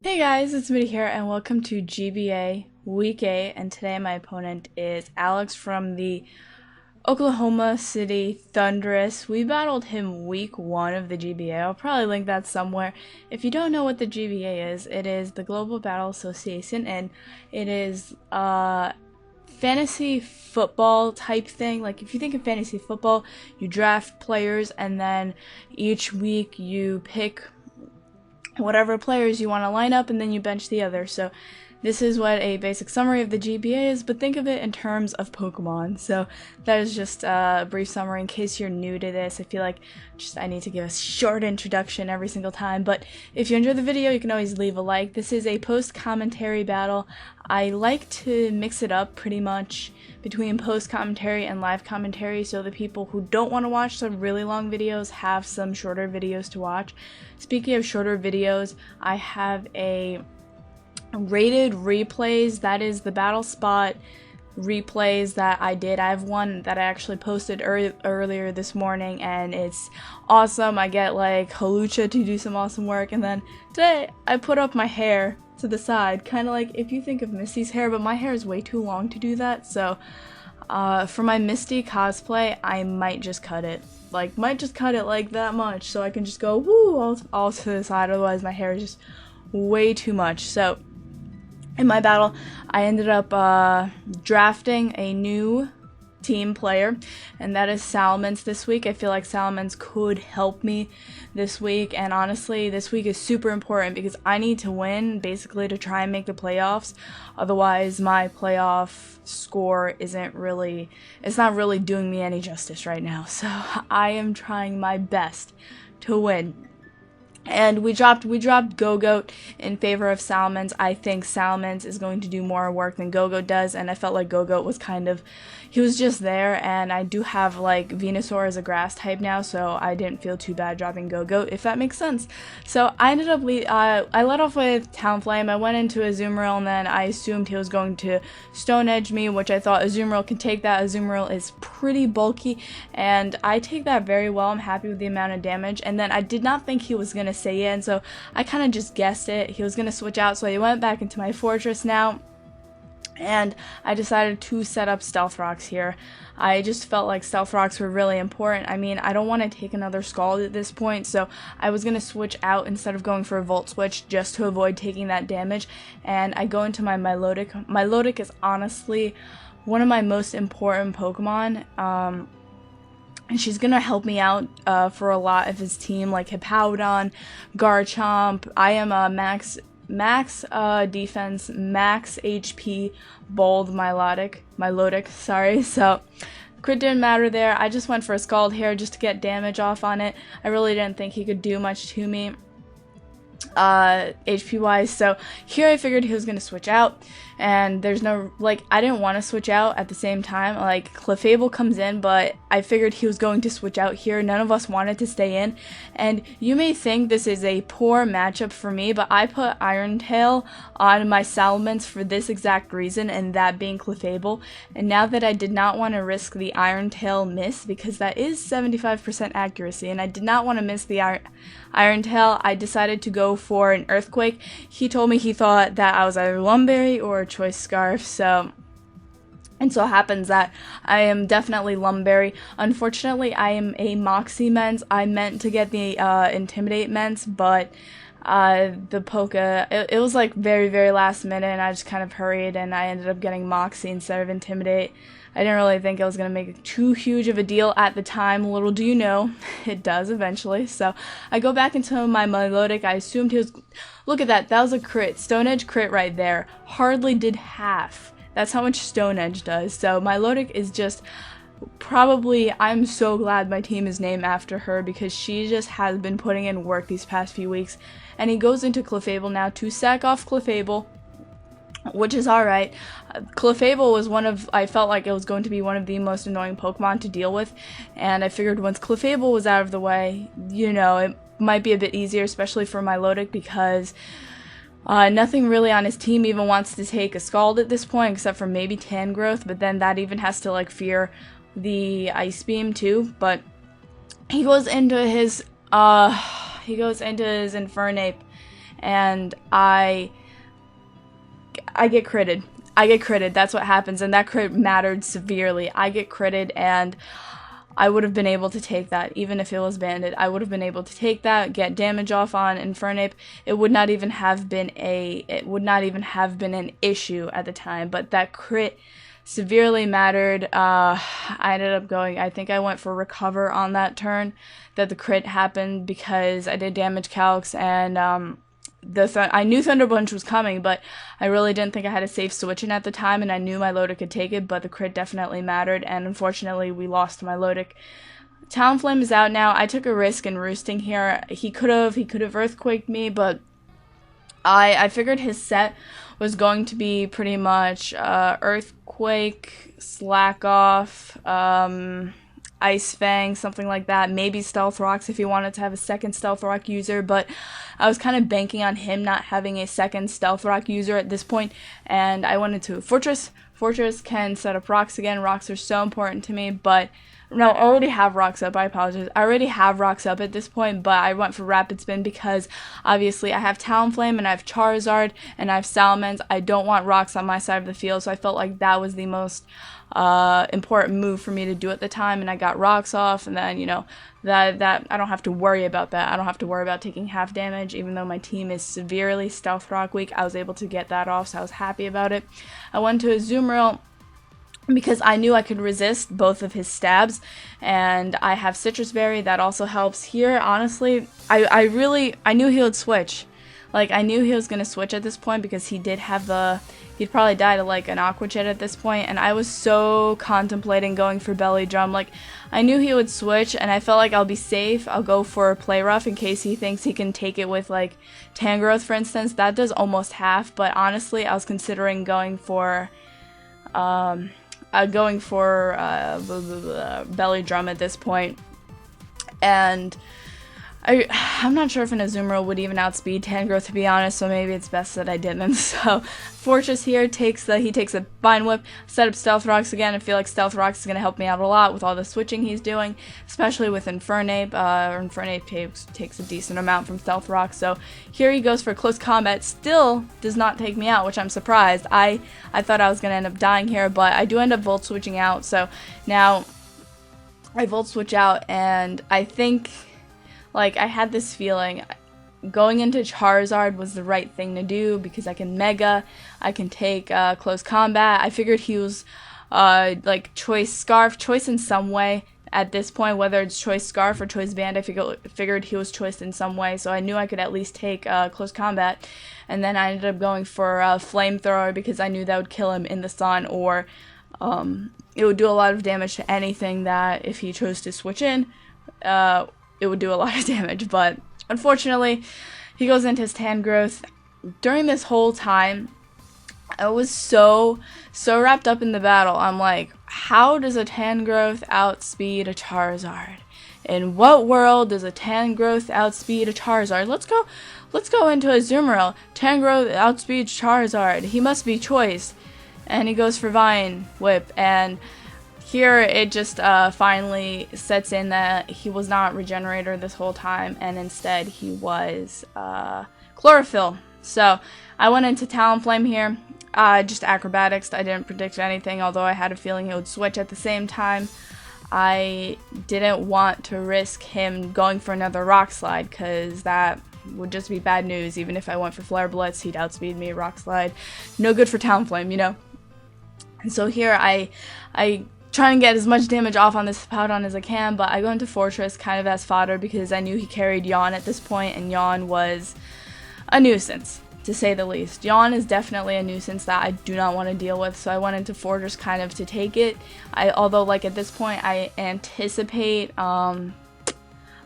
Hey guys, it's Mitty here, and welcome to GBA Week 8, and today my opponent is Alex from the Oklahoma City Thundurus. We battled him Week 1 of the GBA. I'll probably link that somewhere. If you don't know what the GBA is, it is the Global Battle Association, and it is fantasy football type thing. Like, if you think of fantasy football, you draft players, and then each week you pick whatever players you want to line up, and then you bench the other. So this is what a basic summary of the GBA is, but think of it in terms of Pokemon. So that is just a brief summary in case you're new to this. I feel like I need to give a short introduction every single time, but if you enjoy the video, you can always leave a like. This is a post-commentary battle. I like to mix it up pretty much between post-commentary and live commentary, so the people who don't want to watch some really long videos have some shorter videos to watch. Speaking of shorter videos, I have a rated replays, that is the battle spot replays that I did. I have one that I actually posted earlier this morning, and it's awesome. I get like Halucha to do some awesome work, and then today I put up my hair to the side, kind of like if you think of Misty's hair, but my hair is way too long to do that, so for my Misty cosplay, I might just cut it. Like, that much, so I can just go woo all to the side, otherwise my hair is just way too much. So in my battle, I ended up drafting a new team player, and that is Salamence this week. I feel like Salamence could help me this week, and honestly, this week is super important because I need to win, basically, to try and make the playoffs. Otherwise, my playoff score it's not really doing me any justice right now. So I am trying my best to win. And we dropped Go-Goat in favor of Salamence. I think Salamence is going to do more work than Go-Goat does, and I felt like Go-Goat was he was just there, and I do have like Venusaur as a grass type now, so I didn't feel too bad dropping Go-Goat, if that makes sense. So I ended up, I led off with Talonflame. I went into Azumarill, and then I assumed he was going to Stone Edge me, which I thought Azumarill could take that. Azumarill is pretty bulky, and I take that very well. I'm happy with the amount of damage, and then I did not think he was going to stay in, so I kind of just guessed it. He was going to switch out, so I went back into my fortress now, and I decided to set up Stealth Rocks here. I just felt like Stealth Rocks were really important. I mean, I don't want to take another Scald at this point, so I was going to switch out instead of going for a Volt Switch just to avoid taking that damage, and I go into my Milotic. Milotic is honestly one of my most important Pokemon, and she's gonna help me out for a lot of his team, like Hippowdon, Garchomp. I am a max defense, max HP, bold Milotic, sorry, so crit didn't matter there. I just went for a Scald here just to get damage off on it. I really didn't think he could do much to me HP wise, so here I figured he was gonna switch out, and there's no, like, I didn't want to switch out at the same time. Like, Clefable comes in, but I figured he was going to switch out here. None of us wanted to stay in, and you may think this is a poor matchup for me, but I put Iron Tail on my Salamence for this exact reason, and that being Clefable. And now that I did not want to risk the Iron Tail miss, because that is 75% accuracy, and I did not want to miss the Iron Tail, I decided to go for an Earthquake. He told me he thought that I was either Lumberry or Choice Scarf, so it so happens that I am definitely Lumberry. Unfortunately, I am a Moxie Mens. I meant to get the Intimidate Mens, but the Poke, it was like very, very last minute, and I just kind of hurried, and I ended up getting Moxie instead of Intimidate. I didn't really think I was going to make too huge of a deal at the time. Little do you know, it does eventually. So I go back into my Milotic. I assumed he was... Look at that. That was a crit. Stone Edge crit right there. Hardly did half. That's how much Stone Edge does. So Milotic is just... Probably, I'm so glad my team is named after her, because she just has been putting in work these past few weeks. And he goes into Clefable now to sack off Clefable, which is alright. Clefable was I felt like it was going to be one of the most annoying Pokemon to deal with, and I figured once Clefable was out of the way, you know, it might be a bit easier, especially for Milotic, because nothing really on his team even wants to take a Scald at this point, except for maybe Tangrowth, but then that even has to, like, fear the Ice Beam too. But he goes into his Infernape, and I get critted. I get critted, that's what happens, and that crit mattered severely. I get critted, and I would have been able to take that, even if it was banded. I would have been able to take that, get damage off on Infernape. It would not even have been an issue at the time, but that crit severely mattered. I ended up going, I think I went for recover on that turn that the crit happened, because I did damage calcs, and I knew Thunder Punch was coming, but I really didn't think I had a safe switch in at the time, and I knew Milotic could take it, but the crit definitely mattered, and unfortunately we lost Milotic. Talonflame is out now. I took a risk in roosting here. He could have Earthquaked me, but I figured his set was going to be pretty much Earthquake, Slack Off, Ice Fang, something like that. Maybe Stealth Rocks if he wanted to have a second Stealth Rock user, but I was kind of banking on him not having a second Stealth Rock user at this point, and I went into Fortress. Fortress can set up rocks again. Rocks are so important to me, but no, I already have rocks up. I apologize. I already have rocks up at this point, but I went for Rapid Spin because obviously I have Talonflame and I have Charizard and I have Salamence. I don't want rocks on my side of the field, so I felt like that was the most important move for me to do at the time, and I got rocks off, and then, you know, that I don't have to worry about that. I don't have to worry about taking half damage, even though my team is severely Stealth Rock weak. I was able to get that off, so I was happy about it. I went to Azumarill because I knew I could resist both of his stabs, and I have Citrus Berry, that also helps. Here, honestly, I knew he would switch. Like, I knew he was going to switch at this point because he did have he'd probably die to like an Aqua Jet at this point, and I was so contemplating going for Belly Drum. Like, I knew he would switch, and I felt like I'll be safe. I'll go for Play Rough in case he thinks he can take it with like Tangrowth, for instance. That does almost half, but honestly, I was considering going for Belly Drum at this point, and I'm not sure if an Azumarill would even outspeed Tangrowth, to be honest, so maybe it's best that I didn't. So Fortress here takes a Vine Whip, set up Stealth Rocks again. I feel like Stealth Rocks is going to help me out a lot with all the switching he's doing, especially with Infernape. Infernape takes a decent amount from Stealth Rocks, so here he goes for Close Combat. Still does not take me out, which I'm surprised. I thought I was going to end up dying here, but I do end up Volt Switching out, so now I Volt Switch out, and I think, like, I had this feeling going into Charizard was the right thing to do because I can Mega, I can take Close Combat. I figured he was like Choice Scarf, Choice in some way at this point, whether it's Choice Scarf or Choice Band. I figured he was choiced in some way, so I knew I could at least take Close Combat. And then I ended up going for Flamethrower because I knew that would kill him in the sun, or it would do a lot of damage to anything that if he chose to switch in, it would do a lot of damage. But unfortunately, he goes into his Tangrowth. During this whole time, I was so wrapped up in the battle. I'm like, how does a Tangrowth outspeed a Charizard? In what world does a Tangrowth outspeed a Charizard? Let's go into Azumarill. Tangrowth outspeeds Charizard. He must be choice. And he goes for Vine Whip, and here it just finally sets in that he was not Regenerator this whole time, and instead he was Chlorophyll. So I went into Talonflame here, just Acrobatics. I didn't predict anything, although I had a feeling he would switch at the same time. I didn't want to risk him going for another Rock Slide, because that would just be bad news. Even if I went for Flare Blitz, he'd outspeed me. Rock Slide, no good for Talonflame, you know. And so here I try and get as much damage off on this Hippowdon as I can, but I go into Fortress kind of as fodder because I knew he carried Yawn at this point, and Yawn was a nuisance, to say the least. Yawn is definitely a nuisance that I do not want to deal with, so I went into Fortress kind of to take it. Although, like, at this point, I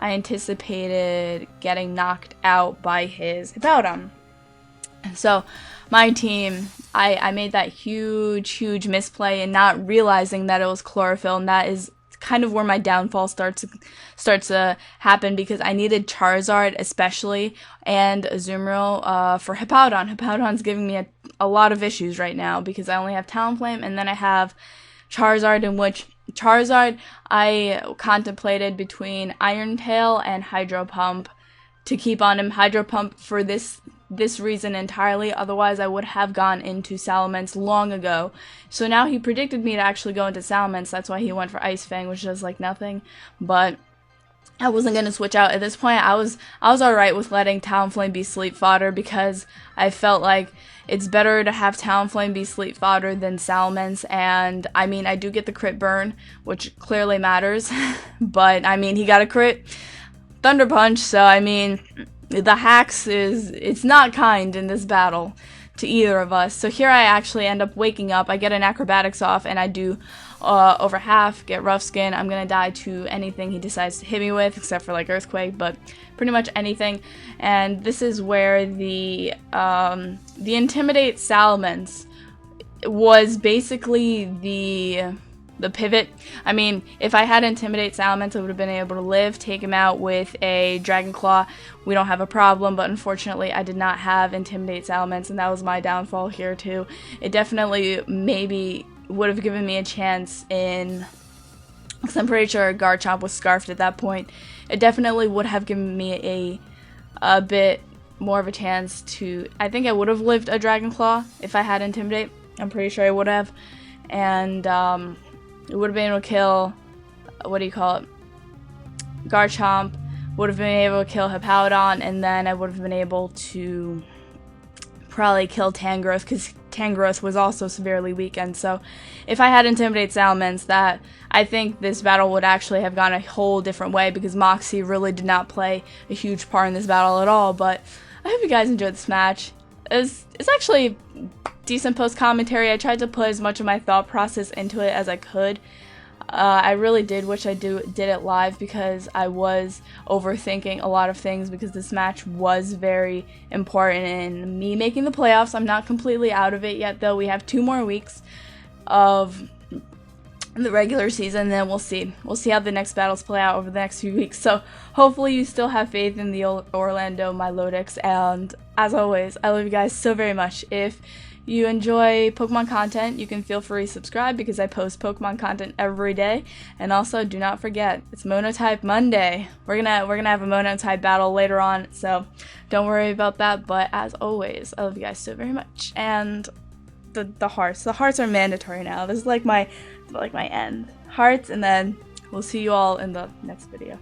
anticipated getting knocked out by his Hippowdon. So my team, I made that huge misplay and not realizing that it was Chlorophyll, and that is kind of where my downfall starts to happen, because I needed Charizard especially and Azumarill for Hippowdon. Hippowdon's giving me a lot of issues right now because I only have Talonflame, and then I have Charizard, in which Charizard I contemplated between Iron Tail and Hydro Pump to keep on him. Hydro Pump for this this reason entirely. Otherwise, I would have gone into Salamence long ago. So now he predicted me to actually go into Salamence. That's why he went for Ice Fang, which does like nothing. But I wasn't gonna switch out at this point. I was alright with letting Talonflame be sleep fodder because I felt like it's better to have Talonflame be sleep fodder than Salamence. And I mean, I do get the crit burn, which clearly matters. But I mean, he got a crit Thunder Punch, so I mean, the hacks it's not kind in this battle to either of us. So here I actually end up waking up. I get an acrobatics off, and I do over half, get rough skin. I'm gonna die to anything he decides to hit me with, except for like earthquake, but pretty much anything. And this is where the intimidate Salamence was basically the pivot. I mean, if I had intimidate Salamence, I would have been able to live, take him out with a Dragon Claw. We don't have a problem, but unfortunately I did not have intimidate Salamence, and that was my downfall here too. It definitely maybe would have given me a chance in, because I'm pretty sure Garchomp was scarfed at that point. It definitely would have given me a bit more of a chance to, I think I would have lived a Dragon Claw if I had intimidate. I'm pretty sure I would have. And it would have been able to kill, what do you call it, Garchomp, would have been able to kill Hippowdon, and then I would have been able to probably kill Tangrowth, because Tangrowth was also severely weakened. So if I had Intimidate Salamence, that I think this battle would actually have gone a whole different way, because Moxie really did not play a huge part in this battle at all. But I hope you guys enjoyed this match. It's actually decent post-commentary. I tried to put as much of my thought process into it as I could. I really did wish I did it live, because I was overthinking a lot of things, because this match was very important in me making the playoffs. I'm not completely out of it yet, though. We have 2 more weeks of the regular season, then we'll see. We'll see how the next battles play out over the next few weeks. So hopefully you still have faith in the Orlando Milotics, and as always, I love you guys so very much. If you enjoy Pokemon content, you can feel free to subscribe, because I post Pokemon content every day. And also, do not forget, it's Monotype Monday. We're gonna have a Monotype battle later on, so don't worry about that. But as always, I love you guys so very much. And the hearts are mandatory now. This is like my end. Hearts, and then we'll see you all in the next video.